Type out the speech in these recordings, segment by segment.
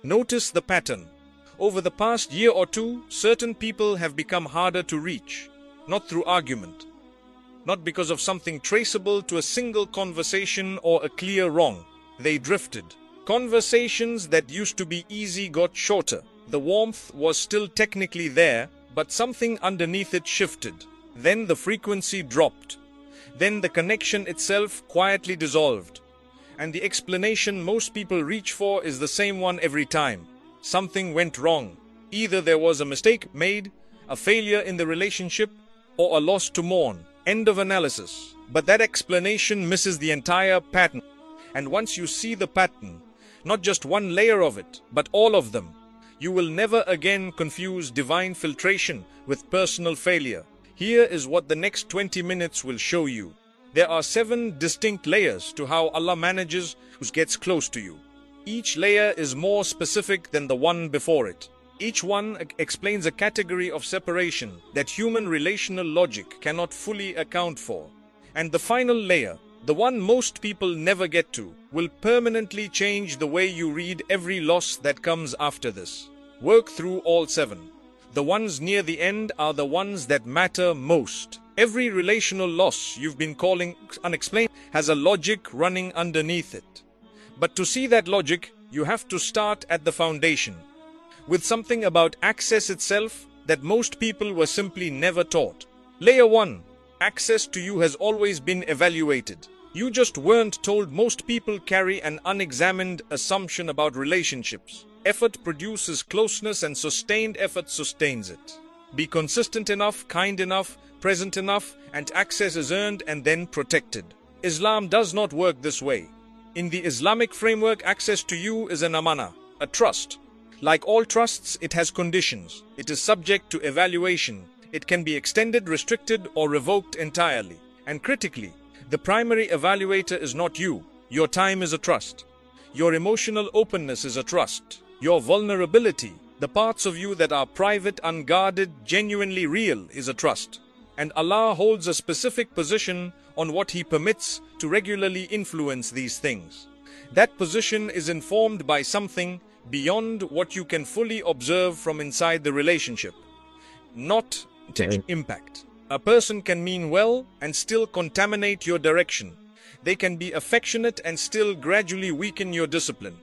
Notice the pattern. Over the past year or two, certain people have become harder to reach, not through argument, not because of something traceable to a single conversation or a clear wrong. They drifted. Conversations that used to be easy got shorter. The warmth was still technically there, but something underneath it shifted. Then the frequency dropped. Then the connection itself quietly dissolved. And the explanation most people reach for is the same one every time. Something went wrong. Either there was a mistake made, a failure in the relationship, or a loss to mourn. End of analysis. But that explanation misses the entire pattern. And once you see the pattern, not just one layer of it, but all of them, you will never again confuse divine filtration with personal failure. Here is what the next 20 minutes will show you. There are 7 distinct layers to how Allah manages who gets close to you. Each layer is more specific than the one before it. Each one explains a category of separation that human relational logic cannot fully account for. And the final layer, the one most people never get to, will permanently change the way you read every loss that comes after this. Work through all 7. The ones near the end are the ones that matter most. Every relational loss you've been calling unexplained has a logic running underneath it. But to see that logic, you have to start at the foundation, with something about access itself that most people were simply never taught. Layer 1. Access to you has always been evaluated. You just weren't told. Most people carry an unexamined assumption about relationships. Effort produces closeness and sustained effort sustains it. Be consistent enough, kind enough, present enough, and access is earned and then protected. Islam does not work this way. In the Islamic framework, access to you is an amana, a trust. Like all trusts, it has conditions. It is subject to evaluation. It can be extended, restricted, or revoked entirely. And critically, the primary evaluator is not you. Your time is a trust. Your emotional openness is a trust. Your vulnerability, the parts of you that are private, unguarded, genuinely real, is a trust. And Allah holds a specific position on what He permits to regularly influence these things. That position is informed by something beyond what you can fully observe from inside the relationship. Not impact. A person can mean well and still contaminate your direction. They can be affectionate and still gradually weaken your discipline.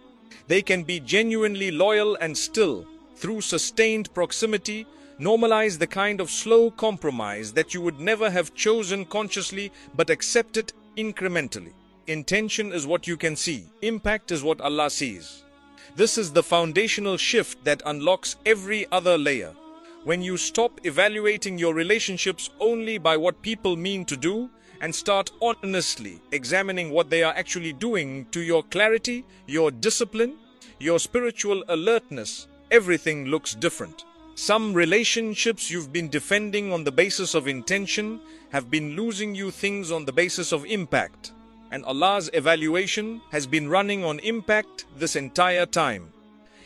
They can be genuinely loyal and still, through sustained proximity, normalize the kind of slow compromise that you would never have chosen consciously but accept it incrementally. Intention is what you can see. Impact is what Allah sees. This is the foundational shift that unlocks every other layer. When you stop evaluating your relationships only by what people mean to do and start honestly examining what they are actually doing to your clarity, your discipline, your spiritual alertness, everything looks different. Some relationships you've been defending on the basis of intention have been losing you things on the basis of impact. And Allah's evaluation has been running on impact this entire time.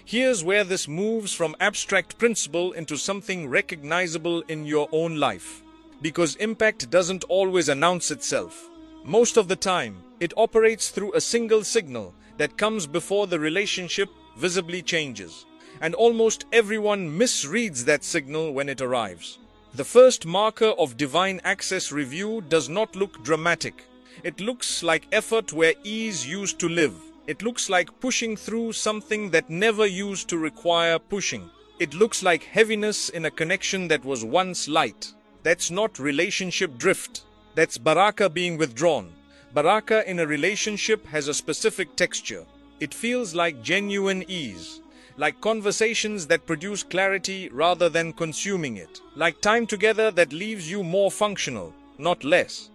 Here's where this moves from abstract principle into something recognizable in your own life. Because impact doesn't always announce itself. Most of the time, it operates through a single signal that comes before the relationship visibly changes. And almost everyone misreads that signal when it arrives. The first marker of divine access review does not look dramatic. It looks like effort where ease used to live. It looks like pushing through something that never used to require pushing. It looks like heaviness in a connection that was once light. That's not relationship drift. That's barakah being withdrawn. Barakah in a relationship has a specific texture. It feels like genuine ease. Like conversations that produce clarity rather than consuming it. Like time together that leaves you more functional, not less.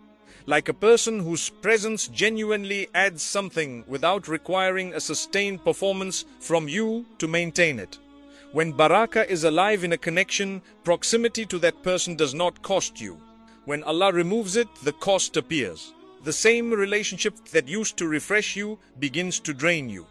Like a person whose presence genuinely adds something without requiring a sustained performance from you to maintain it. When barakah is alive in a connection, proximity to that person does not cost you. When Allah removes it, the cost appears. The same relationship that used to refresh you begins to drain you.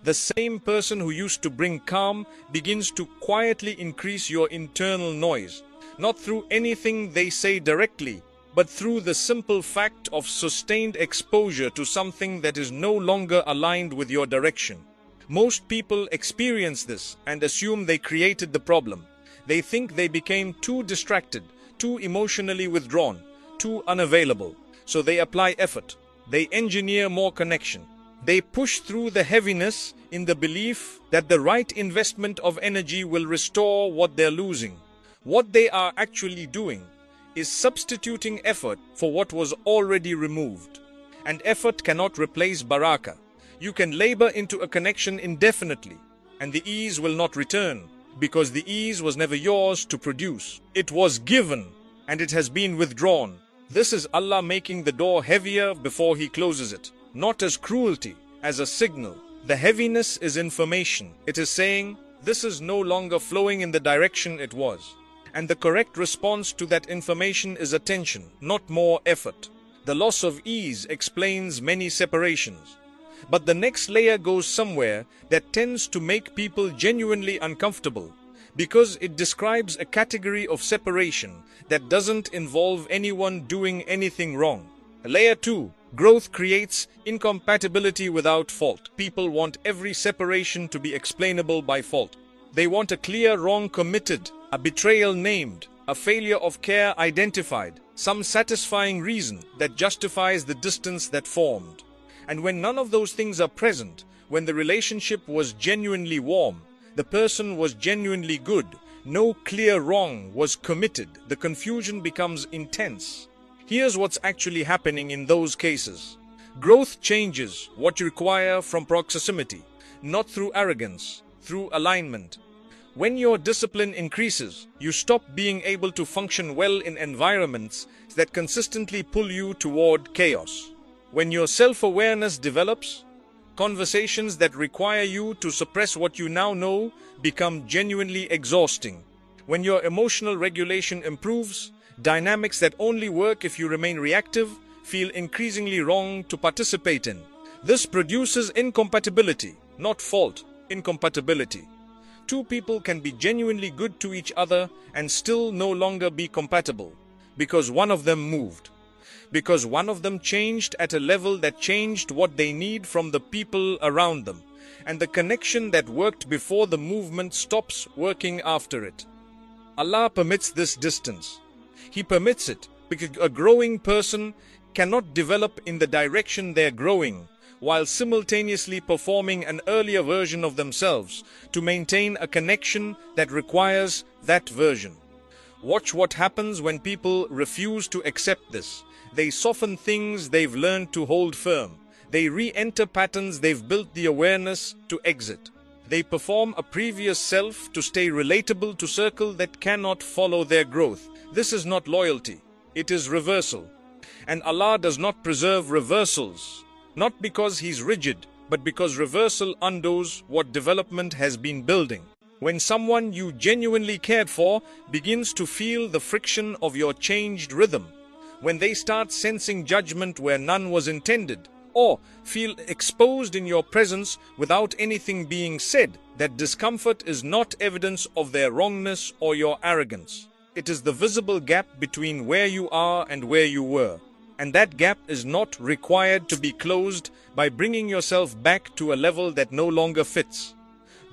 The same person who used to bring calm begins to quietly increase your internal noise, not through anything they say directly, but through the simple fact of sustained exposure to something that is no longer aligned with your direction. Most people experience this and assume they created the problem. They think they became too distracted, too emotionally withdrawn, too unavailable. So they apply effort. They engineer more connection. They push through the heaviness in the belief that the right investment of energy will restore what they're losing. What they are actually doing is substituting effort for what was already removed. And effort cannot replace barakah. You can labor into a connection indefinitely, and the ease will not return, because the ease was never yours to produce. It was given, and it has been withdrawn. This is Allah making the door heavier before He closes it. Not as cruelty, as a signal. The heaviness is information. It is saying, this is no longer flowing in the direction it was. And the correct response to that information is attention, not more effort. The loss of ease explains many separations. But the next layer goes somewhere that tends to make people genuinely uncomfortable, because it describes a category of separation that doesn't involve anyone doing anything wrong. Layer 2. Growth creates incompatibility without fault. People want every separation to be explainable by fault. They want a clear wrong committed, a betrayal named, a failure of care identified, some satisfying reason that justifies the distance that formed. And when none of those things are present, when the relationship was genuinely warm, the person was genuinely good, no clear wrong was committed, the confusion becomes intense. Here's what's actually happening in those cases. Growth changes what you require from proximity, not through arrogance, through alignment. When your discipline increases, you stop being able to function well in environments that consistently pull you toward chaos. When your self-awareness develops, conversations that require you to suppress what you now know become genuinely exhausting. When your emotional regulation improves, dynamics that only work if you remain reactive feel increasingly wrong to participate in. This produces incompatibility, not fault, incompatibility. Two people can be genuinely good to each other and still no longer be compatible, because one of them moved. Because one of them changed at a level that changed what they need from the people around them, and the connection that worked before the movement stops working after it. Allah permits this distance. He permits it because a growing person cannot develop in the direction they're growing while simultaneously performing an earlier version of themselves to maintain a connection that requires that version. Watch what happens when people refuse to accept this. They soften things they've learned to hold firm. They re-enter patterns they've built the awareness to exit. They perform a previous self to stay relatable to circle that cannot follow their growth. This is not loyalty, it is reversal. And Allah does not preserve reversals, not because He's rigid, but because reversal undoes what development has been building. When someone you genuinely cared for begins to feel the friction of your changed rhythm, when they start sensing judgment where none was intended, or feel exposed in your presence without anything being said, that discomfort is not evidence of their wrongness or your arrogance. It is the visible gap between where you are and where you were. And that gap is not required to be closed by bringing yourself back to a level that no longer fits.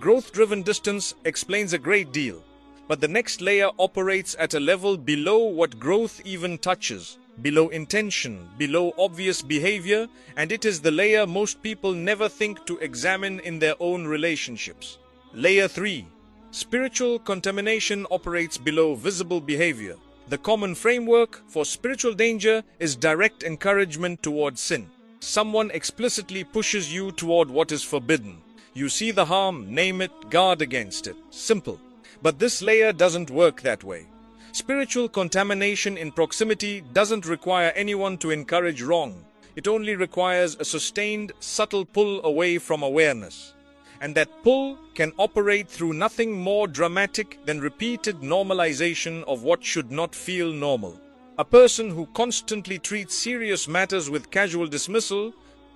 Growth-driven distance explains a great deal, but the next layer operates at a level below what growth even touches, below intention, below obvious behavior, and it is the layer most people never think to examine in their own relationships. Layer 3. Spiritual contamination operates below visible behavior. The common framework for spiritual danger is direct encouragement towards sin. Someone explicitly pushes you toward what is forbidden. You see the harm, name it, guard against it. Simple. But this layer doesn't work that way. Spiritual contamination in proximity doesn't require anyone to encourage wrong. It only requires a sustained, subtle pull away from awareness. And that pull can operate through nothing more dramatic than repeated normalization of what should not feel normal. A person who constantly treats serious matters with casual dismissal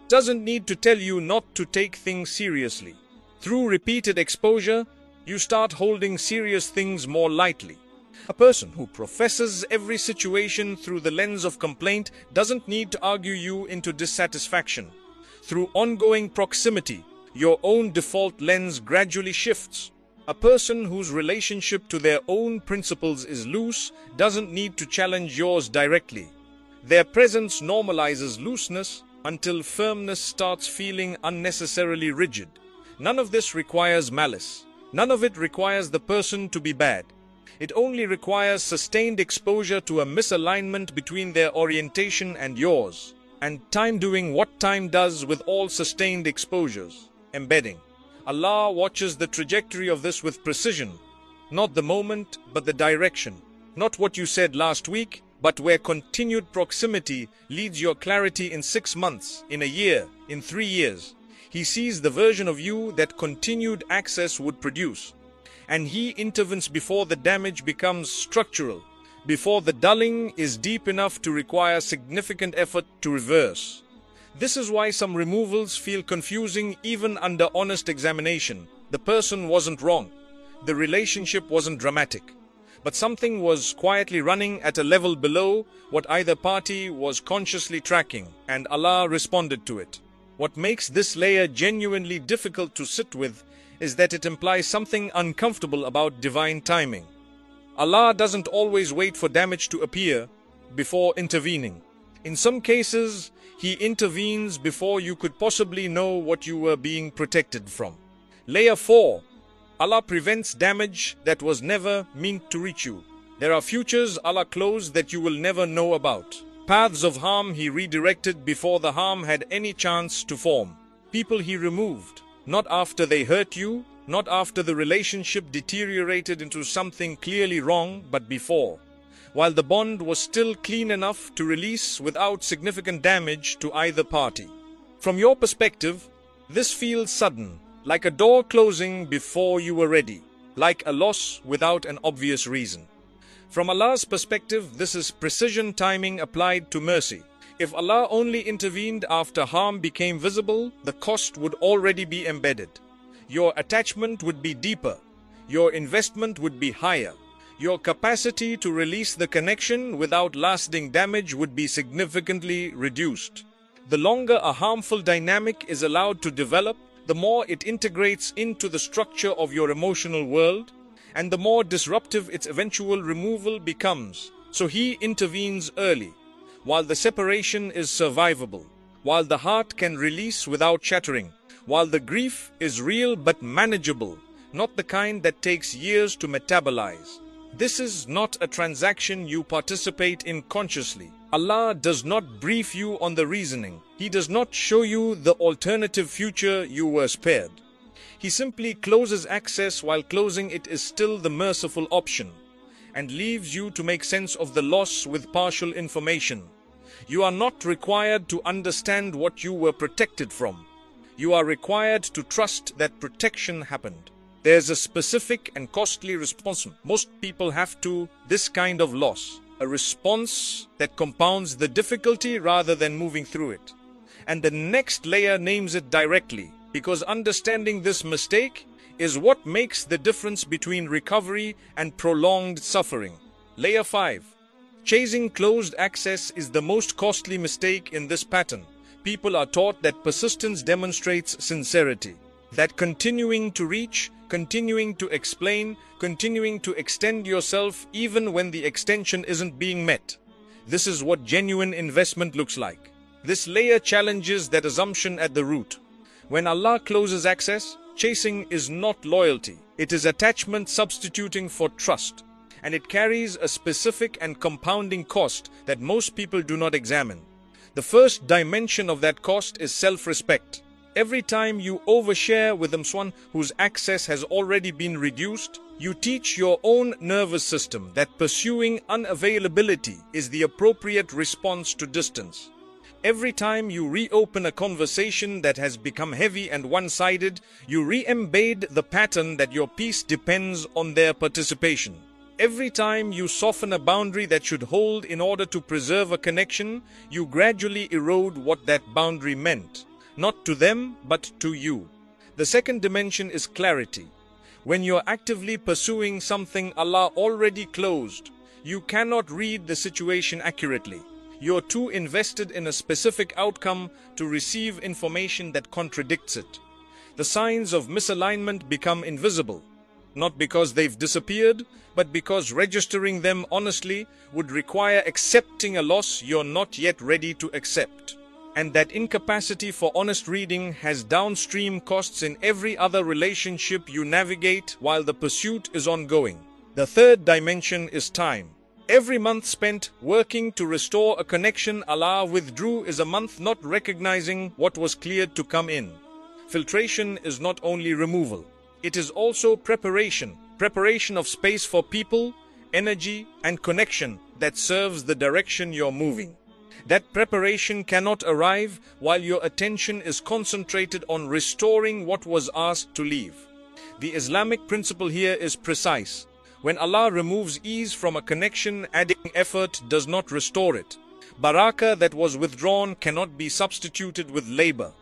doesn't need to tell you not to take things seriously. Through repeated exposure, you start holding serious things more lightly. A person who professes every situation through the lens of complaint doesn't need to argue you into dissatisfaction. Through ongoing proximity, your own default lens gradually shifts. A person whose relationship to their own principles is loose doesn't need to challenge yours directly. Their presence normalizes looseness until firmness starts feeling unnecessarily rigid. None of this requires malice. None of it requires the person to be bad. It only requires sustained exposure to a misalignment between their orientation and yours, and time doing what time does with all sustained exposures: embedding. Allah watches the trajectory of this with precision, not the moment, but the direction. Not what you said last week, but where continued proximity leads your clarity in 6 months, in a year, in 3 years. He sees the version of you that continued access would produce. And he intervenes before the damage becomes structural, before the dulling is deep enough to require significant effort to reverse. This is why some removals feel confusing even under honest examination. The person wasn't wrong. The relationship wasn't dramatic. But something was quietly running at a level below what either party was consciously tracking, and Allah responded to it. What makes this layer genuinely difficult to sit with is that it implies something uncomfortable about divine timing. Allah doesn't always wait for damage to appear before intervening. In some cases, He intervenes before you could possibly know what you were being protected from. Layer 4. Allah prevents damage that was never meant to reach you. There are futures Allah closed that you will never know about. Paths of harm He redirected before the harm had any chance to form. People He removed, not after they hurt you, not after the relationship deteriorated into something clearly wrong, but before, while the bond was still clean enough to release without significant damage to either party. From your perspective, this feels sudden, like a door closing before you were ready, like a loss without an obvious reason. From Allah's perspective, this is precision timing applied to mercy. If Allah only intervened after harm became visible, the cost would already be embedded. Your attachment would be deeper. Your investment would be higher. Your capacity to release the connection without lasting damage would be significantly reduced. The longer a harmful dynamic is allowed to develop, the more it integrates into the structure of your emotional world, and the more disruptive its eventual removal becomes. So He intervenes early, while the separation is survivable, while the heart can release without shattering, while the grief is real but manageable, not the kind that takes years to metabolize. This is not a transaction you participate in consciously. Allah does not brief you on the reasoning. He does not show you the alternative future you were spared. He simply closes access while closing it is still the merciful option, and leaves you to make sense of the loss with partial information. You are not required to understand what you were protected from. You are required to trust that protection happened. There's a specific and costly response most people have to this kind of loss, a response that compounds the difficulty rather than moving through it. And the next layer names it directly, because understanding this mistake is what makes the difference between recovery and prolonged suffering. Layer 5. Chasing closed access is the most costly mistake in this pattern. People are taught that persistence demonstrates sincerity, that continuing to reach, continuing to explain, continuing to extend yourself even when the extension isn't being met. This is what genuine investment looks like. This layer challenges that assumption at the root. When Allah closes access, chasing is not loyalty. It is attachment substituting for trust. And it carries a specific and compounding cost that most people do not examine. The first dimension of that cost is self-respect. Every time you overshare with someone whose access has already been reduced, you teach your own nervous system that pursuing unavailability is the appropriate response to distance. Every time you reopen a conversation that has become heavy and one-sided, you re-embed the pattern that your peace depends on their participation. Every time you soften a boundary that should hold in order to preserve a connection, you gradually erode what that boundary meant. Not to them, but to you. The second dimension is clarity. When you're actively pursuing something Allah already closed, you cannot read the situation accurately. You're too invested in a specific outcome to receive information that contradicts it. the signs of misalignment become invisible, not because they've disappeared, but because registering them honestly would require accepting a loss you're not yet ready to accept. And that incapacity for honest reading has downstream costs in every other relationship you navigate while the pursuit is ongoing. The third dimension is time. Every month spent working to restore a connection Allah withdrew is a month not recognizing what was cleared to come in. Filtration is not only removal, it is also preparation of space for people, energy, and connection that serves the direction you're moving. That preparation cannot arrive while your attention is concentrated on restoring what was asked to leave. The Islamic principle here is precise. When Allah removes ease from a connection, adding effort does not restore it. Barakah that was withdrawn cannot be substituted with labor.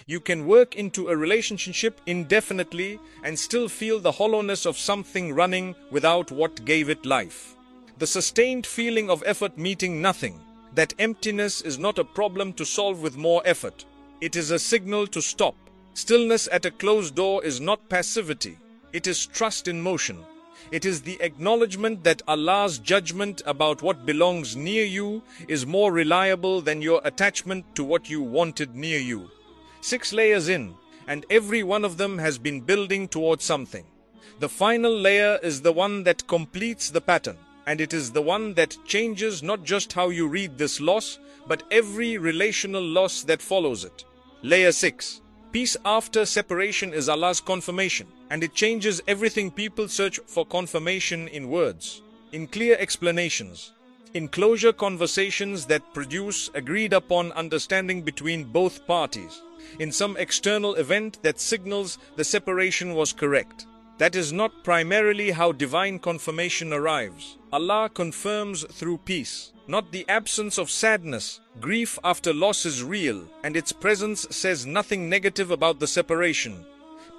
You can work into a relationship indefinitely and still feel the hollowness of something running without what gave it life. The sustained feeling of effort meeting nothing. That emptiness is not a problem to solve with more effort. It is a signal to stop. Stillness at a closed door is not passivity. It is trust in motion. It is the acknowledgement that Allah's judgment about what belongs near you is more reliable than your attachment to what you wanted near you. 6 layers in, and every one of them has been building towards something. The final layer is the one that completes the pattern. And it is the one that changes not just how you read this loss, but every relational loss that follows it. Layer 6. Peace after separation is Allah's confirmation, and it changes everything. People search for confirmation in words, in clear explanations, in closure conversations that produce agreed upon understanding between both parties, in some external event that signals the separation was correct. That is not primarily how divine confirmation arrives. Allah confirms through peace, not the absence of sadness. Grief after loss is real, and its presence says nothing negative about the separation.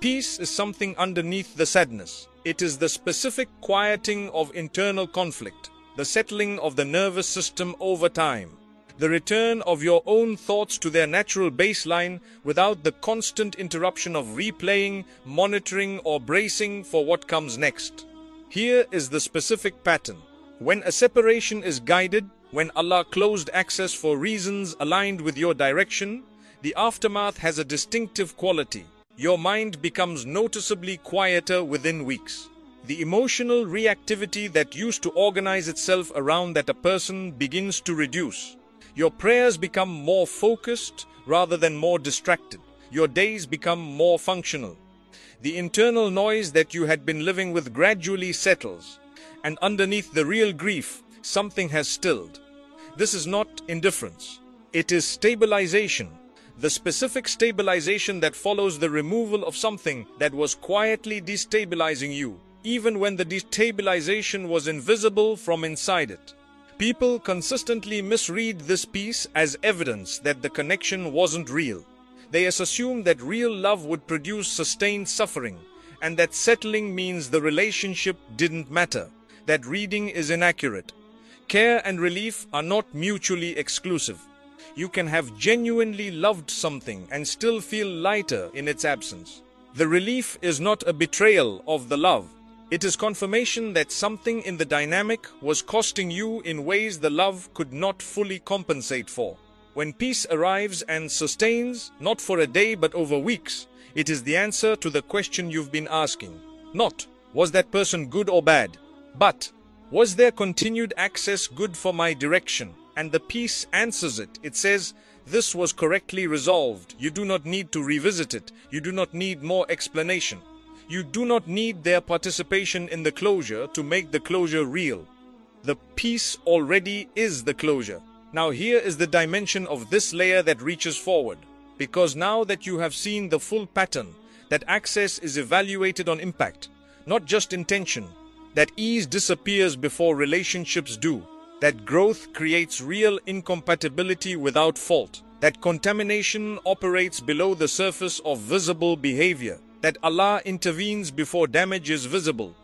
Peace is something underneath the sadness. It is the specific quieting of internal conflict, the settling of the nervous system over time, the return of your own thoughts to their natural baseline without the constant interruption of replaying, monitoring, or bracing for what comes next. Here is the specific pattern. When a separation is guided, when Allah closed access for reasons aligned with your direction, the aftermath has a distinctive quality. Your mind becomes noticeably quieter within weeks. The emotional reactivity that used to organize itself around that a person begins to reduce. Your prayers become more focused rather than more distracted. Your days become more functional. The internal noise that you had been living with gradually settles, and underneath the real grief, something has stilled. This is not indifference. It is stabilization. The specific stabilization that follows the removal of something that was quietly destabilizing you, even when the destabilization was invisible from inside it. People consistently misread this piece as evidence that the connection wasn't real. They assume that real love would produce sustained suffering, and that settling means the relationship didn't matter. That reading is inaccurate. Care and relief are not mutually exclusive. You can have genuinely loved something and still feel lighter in its absence. The relief is not a betrayal of the love. It is confirmation that something in the dynamic was costing you in ways the love could not fully compensate for. When peace arrives and sustains, not for a day but over weeks, it is the answer to the question you've been asking. Not, was that person good or bad? But, was their continued access good for my direction? And the peace answers it. It says, this was correctly resolved. You do not need to revisit it. You do not need more explanation. You do not need their participation in the closure to make the closure real. The peace already is the closure. Now here is the dimension of this layer that reaches forward. Because now that you have seen the full pattern, that access is evaluated on impact, not just intention, that ease disappears before relationships do, that growth creates real incompatibility without fault, that contamination operates below the surface of visible behavior, that Allah intervenes before damage is visible,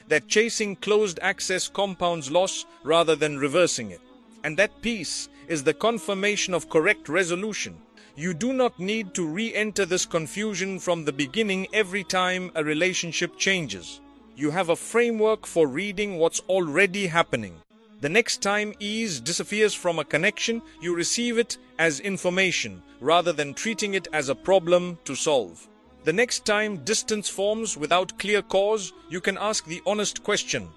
that chasing closed access compounds loss rather than reversing it, and that peace is the confirmation of correct resolution. You do not need to re-enter this confusion from the beginning every time a relationship changes. You have a framework for reading what's already happening. The next time ease disappears from a connection, you receive it as information rather than treating it as a problem to solve. The next time distance forms without clear cause, you can ask the honest question,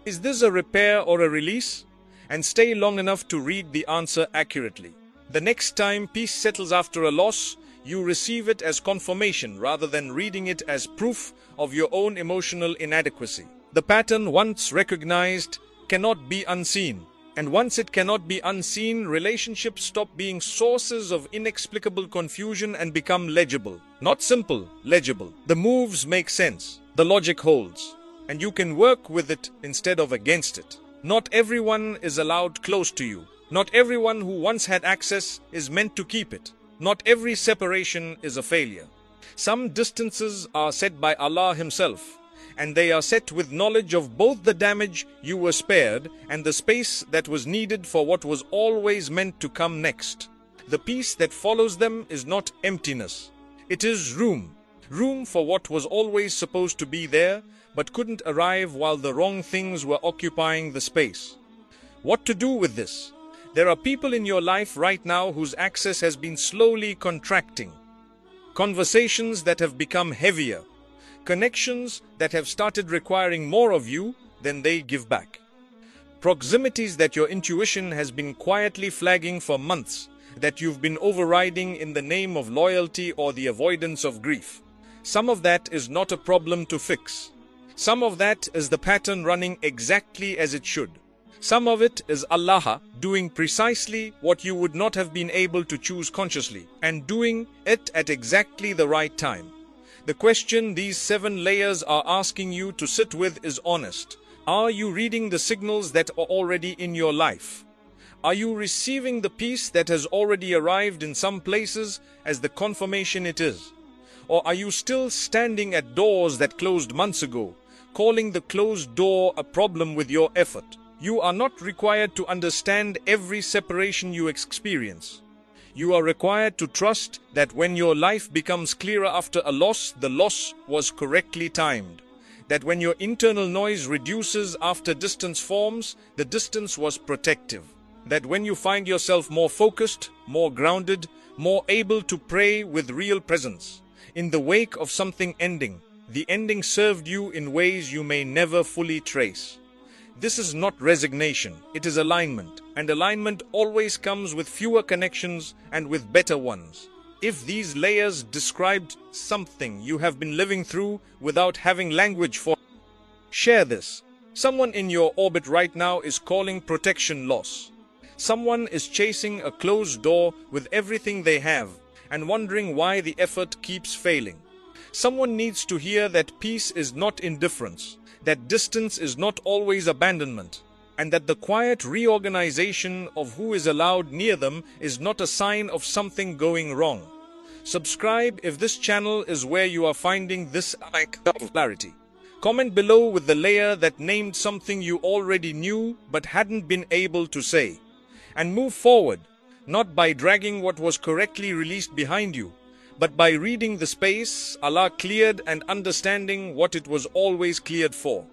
is this a repair or a release? And stay long enough to read the answer accurately. The next time peace settles after a loss, you receive it as confirmation rather than reading it as proof of your own emotional inadequacy. The pattern, once recognized, cannot be unseen. And once it cannot be unseen, relationships stop being sources of inexplicable confusion and become legible. Not simple, legible. The moves make sense. The logic holds. And you can work with it instead of against it. Not everyone is allowed close to you. Not everyone who once had access is meant to keep it. Not every separation is a failure. Some distances are set by Allah Himself, and they are set with knowledge of both the damage you were spared and the space that was needed for what was always meant to come next. The peace that follows them is not emptiness. It is room. Room for what was always supposed to be there, but couldn't arrive while the wrong things were occupying the space. What to do with this? There are people in your life right now whose access has been slowly contracting. Conversations that have become heavier. Connections that have started requiring more of you than they give back. Proximities that your intuition has been quietly flagging for months, that you've been overriding in the name of loyalty or the avoidance of grief. Some of that is not a problem to fix. Some of that is the pattern running exactly as it should. Some of it is Allah doing precisely what you would not have been able to choose consciously, and doing it at exactly the right time. The question these 7 layers are asking you to sit with is honest. Are you reading the signals that are already in your life? Are you receiving the peace that has already arrived in some places as the confirmation it is? Or are you still standing at doors that closed months ago, calling the closed door a problem with your effort? You are not required to understand every separation you experience. You are required to trust that when your life becomes clearer after a loss, the loss was correctly timed. That when your internal noise reduces after distance forms, the distance was protective. That when you find yourself more focused, more grounded, more able to pray with real presence, in the wake of something ending, the ending served you in ways you may never fully trace. This is not resignation, it is alignment, and alignment always comes with fewer connections and with better ones. If these layers described something you have been living through without having language for, share this. Someone in your orbit right now is calling protection loss. Someone is chasing a closed door with everything they have and wondering why the effort keeps failing. Someone needs to hear that peace is not indifference, that distance is not always abandonment, and that the quiet reorganization of who is allowed near them is not a sign of something going wrong. Subscribe if this channel is where you are finding this clarity. Comment below with the layer that named something you already knew but hadn't been able to say. And move forward, not by dragging what was correctly released behind you, but by reading the space Allah cleared and understanding what it was always cleared for.